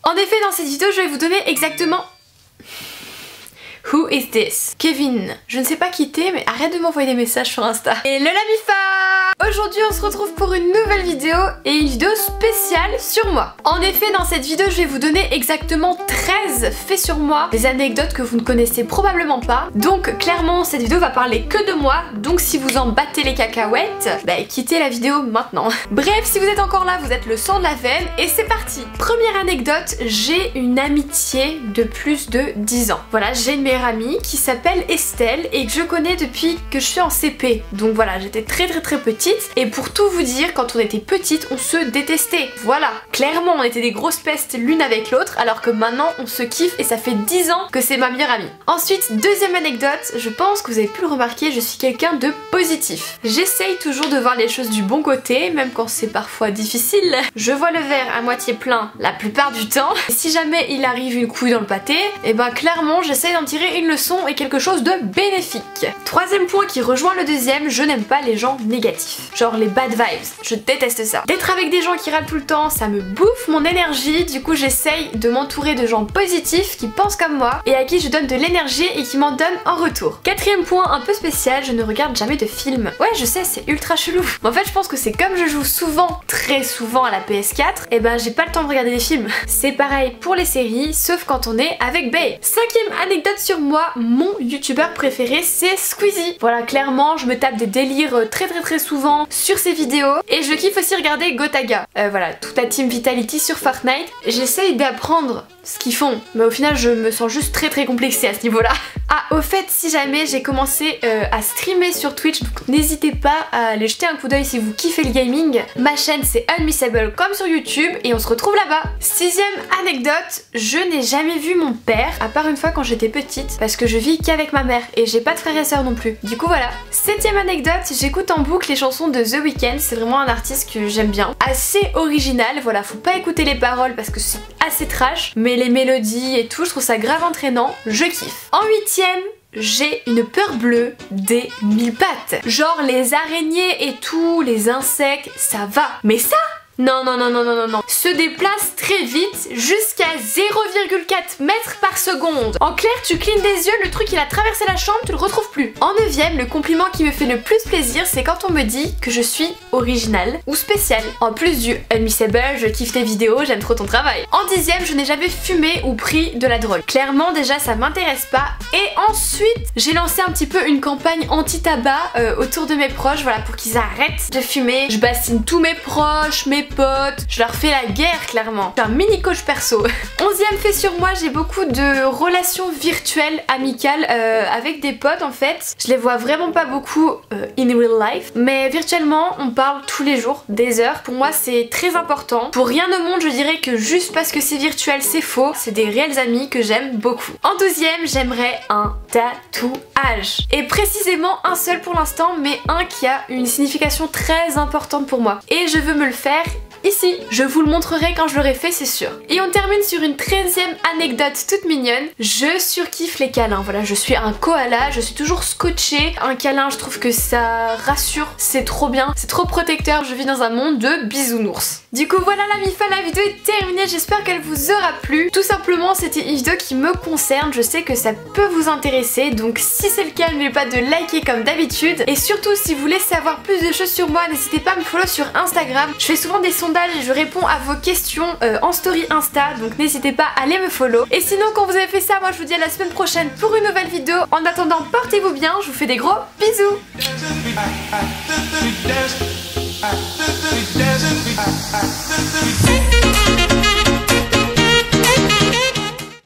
En effet, dans cette vidéo, je vais vous donner exactement... Who is this? Kevin. Je ne sais pas qui t'es, mais arrête de m'envoyer des messages sur Insta. Et le Lamifa! Aujourd'hui, on se retrouve pour une nouvelle vidéo et une vidéo spéciale sur moi. En effet, dans cette vidéo, je vais vous donner exactement 13 faits sur moi, des anecdotes que vous ne connaissez probablement pas. Donc, clairement, cette vidéo va parler que de moi. Donc, si vous en battez les cacahuètes, bah, quittez la vidéo maintenant. Bref, si vous êtes encore là, vous êtes le sang de la veine et c'est parti. Première anecdote, j'ai une amitié de plus de 10 ans. Voilà, j'ai une meilleure amie qui s'appelle Estelle et que je connais depuis que je suis en CP. Donc voilà, j'étais très petite et pour tout vous dire, quand on était petite, on se détestait. Voilà, clairement on était des grosses pestes l'une avec l'autre alors que maintenant on se kiffe et ça fait 10 ans que c'est ma meilleure amie. Ensuite, deuxième anecdote, je pense que vous avez pu le remarquer, je suis quelqu'un de positif. J'essaye toujours de voir les choses du bon côté, même quand c'est parfois difficile. Je vois le verre à moitié plein la plupart du temps. Et si jamais il arrive une couille dans le pâté, et ben clairement j'essaye d'en tirer une leçon et quelque chose de bénéfique. Troisième point qui rejoint le deuxième, je n'aime pas les gens négatifs. Genre les bad vibes, je déteste ça. D'être avec des gens qui râlent tout le temps, ça me bouffe mon énergie, du coup j'essaye de m'entourer de gens positifs qui pensent comme moi et à qui je donne de l'énergie et qui m'en donnent en retour. Quatrième point un peu spécial, je ne regarde jamais de films. Ouais je sais, c'est ultra chelou. Mais en fait je pense que c'est comme je joue souvent, très souvent à la PS4, et ben j'ai pas le temps de regarder des films. C'est pareil pour les séries, sauf quand on est avec Bae. Cinquième anecdote sur moi, mon youtubeur préféré c'est Squeezie. Voilà, clairement je me tape des délires très souvent sur ses vidéos et je kiffe aussi regarder Gotaga. Voilà, toute la team Vitality sur Fortnite. J'essaye d'apprendre ce qu'ils font, mais au final je me sens juste très complexée à ce niveau là. Ah, au fait, si jamais j'ai commencé à streamer sur Twitch, donc n'hésitez pas à aller jeter un coup d'œil si vous kiffez le gaming. Ma chaîne c'est Unmissable comme sur YouTube et on se retrouve là-bas. Sixième anecdote, je n'ai jamais vu mon père à part une fois quand j'étais petite parce que je vis qu'avec ma mère et j'ai pas de frères et sœurs non plus. Du coup voilà. Septième anecdote, j'écoute en boucle les chansons de The Weeknd, c'est vraiment un artiste que j'aime bien. Assez original, voilà, faut pas écouter les paroles parce que c'est assez trash, mais les mélodies et tout, je trouve ça grave entraînant, je kiffe. En huitième, j'ai une peur bleue des mille pattes. Genre les araignées et tout, les insectes, ça va. Mais ça, non, se déplace très vite jusqu'à 0,4 mètres par seconde. En clair, tu clignes des yeux, le truc il a traversé la chambre, tu le retrouves plus. En neuvième, le compliment qui me fait le plus plaisir, c'est quand on me dit que je suis originale ou spéciale. En plus du Unmissable, je kiffe tes vidéos, j'aime trop ton travail. En dixième, je n'ai jamais fumé ou pris de la drogue. Clairement, déjà ça m'intéresse pas. Et ensuite, j'ai lancé un petit peu une campagne anti-tabac autour de mes proches, voilà, pour qu'ils arrêtent de fumer. Je bassine tous mes proches, mes potes, je leur fais la guerre clairement. Je suis un mini coach perso. 11e fait sur moi, j'ai beaucoup de relations virtuelles, amicales avec des potes en fait. Je les vois vraiment pas beaucoup in real life, mais virtuellement on parle tous les jours, des heures. Pour moi c'est très important. Pour rien au monde je dirais que juste parce que c'est virtuel c'est faux. C'est des réels amis que j'aime beaucoup. En 12e, j'aimerais un tatouage. Et précisément un seul pour l'instant, mais un qui a une signification très importante pour moi. Et je veux me le faire ici. Je vous le montrerai quand je l'aurai fait, c'est sûr. Et on termine sur une 13e anecdote toute mignonne. Je surkiffe les câlins. Voilà, je suis un koala, je suis toujours scotchée. Un câlin, je trouve que ça rassure, c'est trop bien, c'est trop protecteur. Je vis dans un monde de bisounours. Du coup voilà la mifa, la vidéo est terminée, j'espère qu'elle vous aura plu. Tout simplement c'était une vidéo qui me concerne, je sais que ça peut vous intéresser, donc si c'est le cas n'oubliez pas de liker comme d'habitude. Et surtout si vous voulez savoir plus de choses sur moi, n'hésitez pas à me follow sur Instagram. Je fais souvent des sondages et je réponds à vos questions en story Insta, donc n'hésitez pas à aller me follow. Et sinon quand vous avez fait ça, moi je vous dis à la semaine prochaine pour une nouvelle vidéo. En attendant, portez-vous bien, je vous fais des gros bisous.